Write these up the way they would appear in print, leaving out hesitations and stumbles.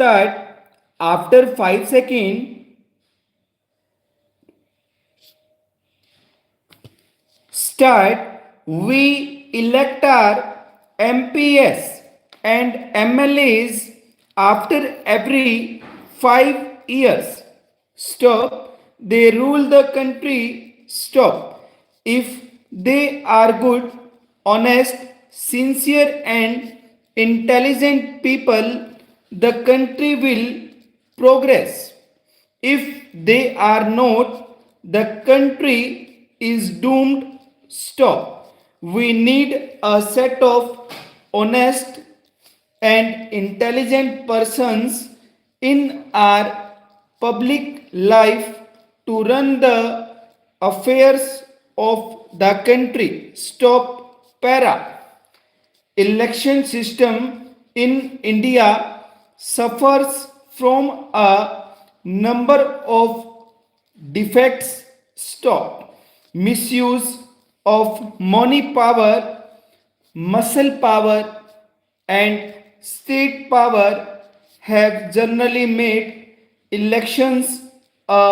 Start after 5 seconds. Start. We elect our MPs and MLAs after every 5 years. Stop. They rule the country. Stop. If they are good, honest, sincere, and intelligent people, the country will progress. If they are not, the country is doomed. Stop. We need a set of honest and intelligent persons in our public life to run the affairs of the country. Stop. Para. Election system in India suffers from a number of defects. Stop. Misuse of money power, muscle power, and state power have generally made elections a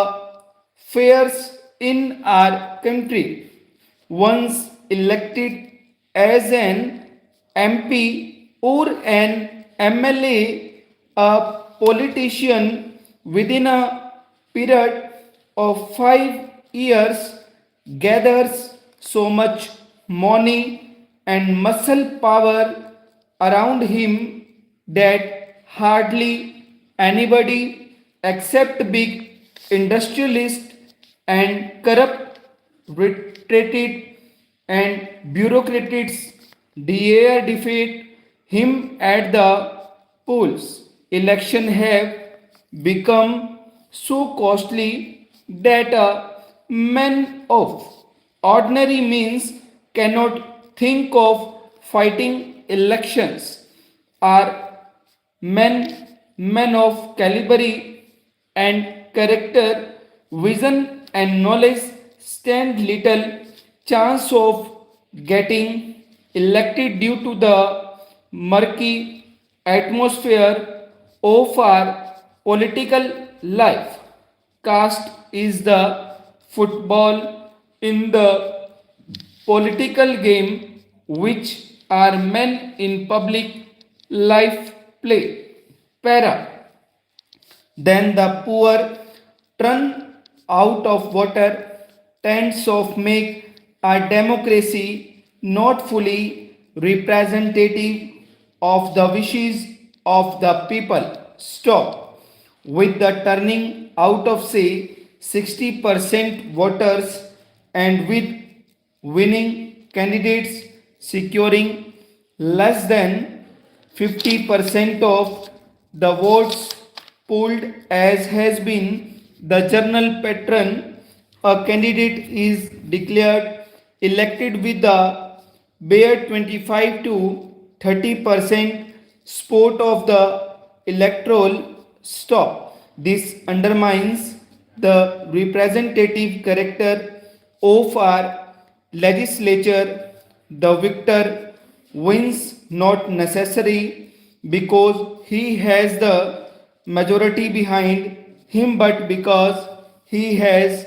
farce in our country. Once elected as an MP or an MLA, a politician within a period of 5 years gathers so much money and muscle power around him that hardly anybody except big industrialists and corrupt retreated and bureaucrats dare defeat him at the polls. Elections have become so costly that a man of ordinary means cannot think of fighting elections. Are men of caliber and character, vision and knowledge stand little chance of getting elected due to the murky atmosphere of our political life. Caste is the football in the political game which our men in public life play. Para. Then the poor turn out of water tends of make a democracy not fully representative of the wishes of the people. Stop. With the turning out of say 60% voters and with winning candidates securing less than 50% of the votes polled as has been the general pattern, a candidate is declared elected with the bare 25 to 30% support of the electoral. Stop. This undermines the representative character of our legislature. The victor wins not necessarily because he has the majority behind him, but because he has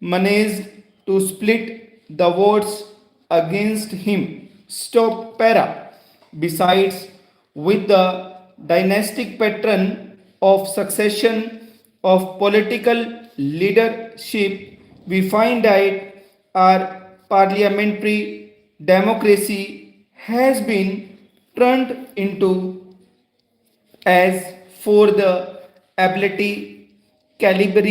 managed to split the votes against him. Stop. Para. Besides, with the dynastic pattern of succession of political leadership, we find that our parliamentary democracy has been turned into as for the ability, caliber,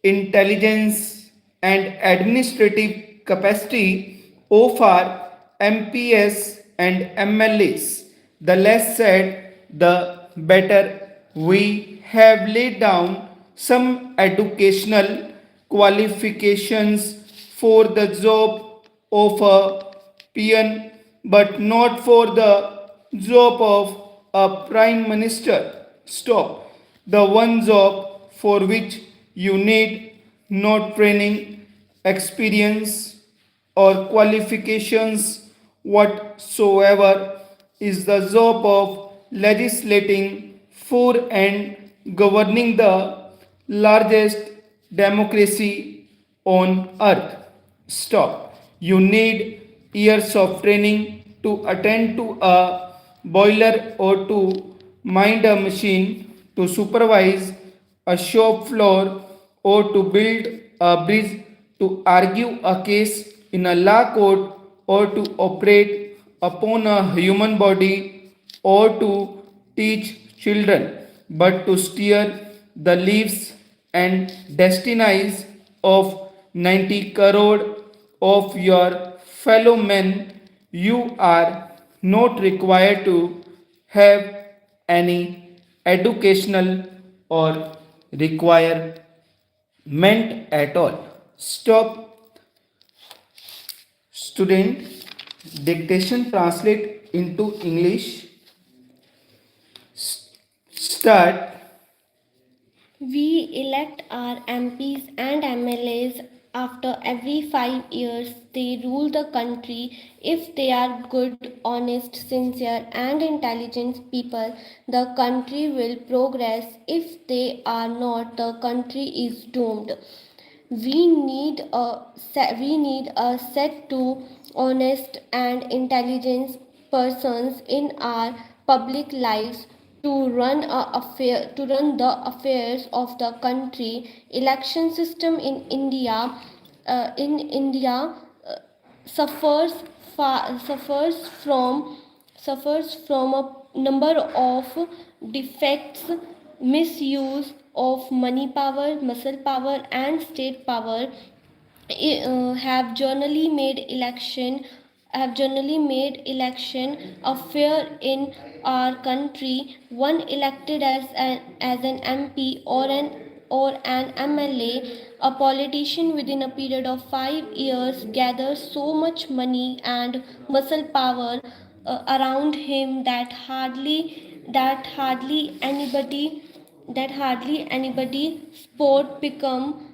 intelligence, and administrative capacity of our MPs and MLAs. The less said, the better. We have laid down some educational qualifications for the job of a peon, but not for the job of a prime minister. Stop. The one job for which you need no training, experience, or qualifications whatsoever is the job of legislating for and governing the largest democracy on earth. Stop. You need years of training to attend to a boiler or to mind a machine, to supervise a shop floor or to build a bridge, to argue a case in a law court or to operate upon a human body or to teach children, but to steer the lives and destinies of 90 crore of your fellow men. You are not required to have any educational or requirement at all. Stop. Student, dictation translate into English. Start. We elect our MPs and MLAs after every 5 years. They rule the country. If they are good, honest, sincere, and intelligent people, the country will progress. If they are not, the country is doomed. We need a set to honest and intelligent persons in our public lives to run the affairs of the country. Election system in India suffers suffers from a number of defects: misuse of money power, muscle power, and state power have generally made election a fair in our country. One elected as an MP or an MLA, a politician within a period of 5 years gathers so much money and muscle power around him that hardly anybody sport become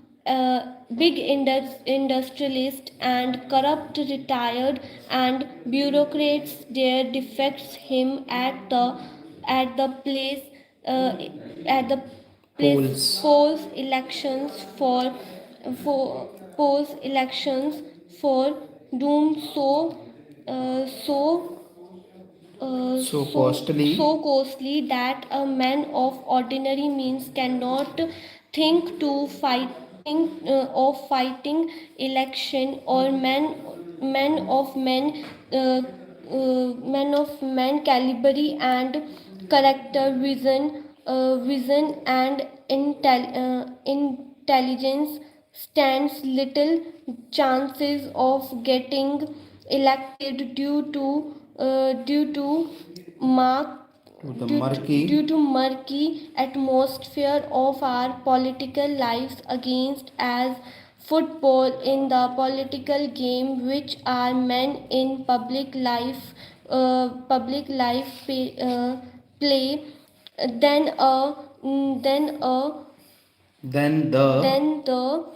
big industrialist and corrupt retired and bureaucrats dare defects him at the place uh, at the place Polls. for polls elections for doom so So so so costly. costly that a man of ordinary means cannot think to of fighting election, or men of men caliber and character, vision and intelligence stands little chances of getting elected due to mark The murky. due to murky atmosphere of our political lives, against as football in the political game, which are men in public life play. then a then a Then the then the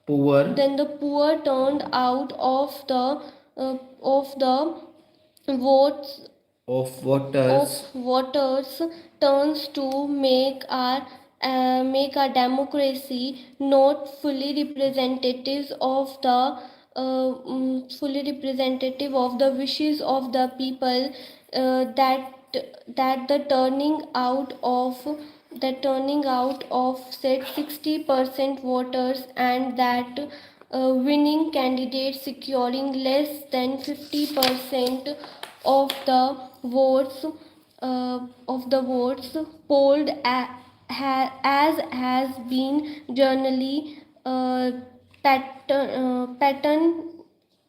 poor then the poor turned out of the votes of of voters voters turns to make our democracy not fully representative of the wishes of the people, that the turning out of said 60% voters, and that winning candidate securing less than 50% of the votes uh, polled as has been uh, pattern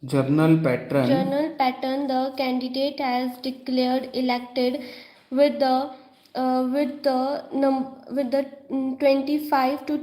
journal pattern. journal pattern. The candidate has declared elected with the 25 to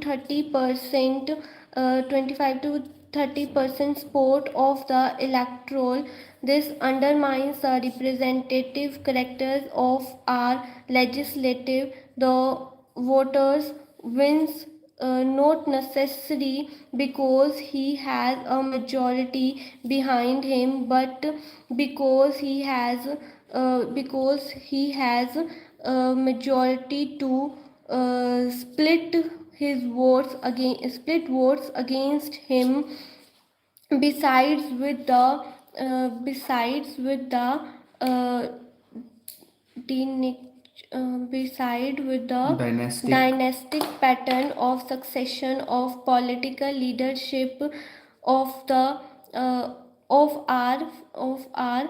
30% support of the electoral. This undermines the representative characters of our legislative. The voters wins not necessary because he has a majority behind him, but because he has majority to split votes against him. Besides with the uh, beside with the dynastic pattern of succession of political leadership of the of our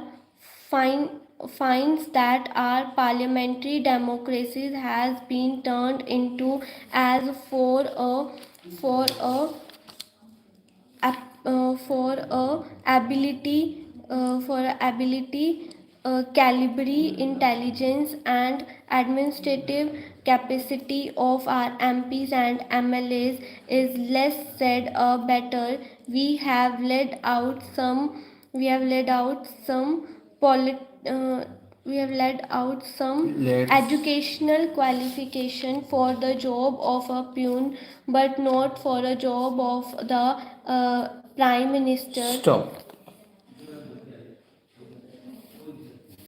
find finds that our parliamentary democracies has been turned into as for a ability calibre intelligence and administrative capacity of our MPs and MLAs is less said better. We have laid out some polit, we have laid out some educational qualification for the job of a peon, but not for a job of the prime minister. Stop.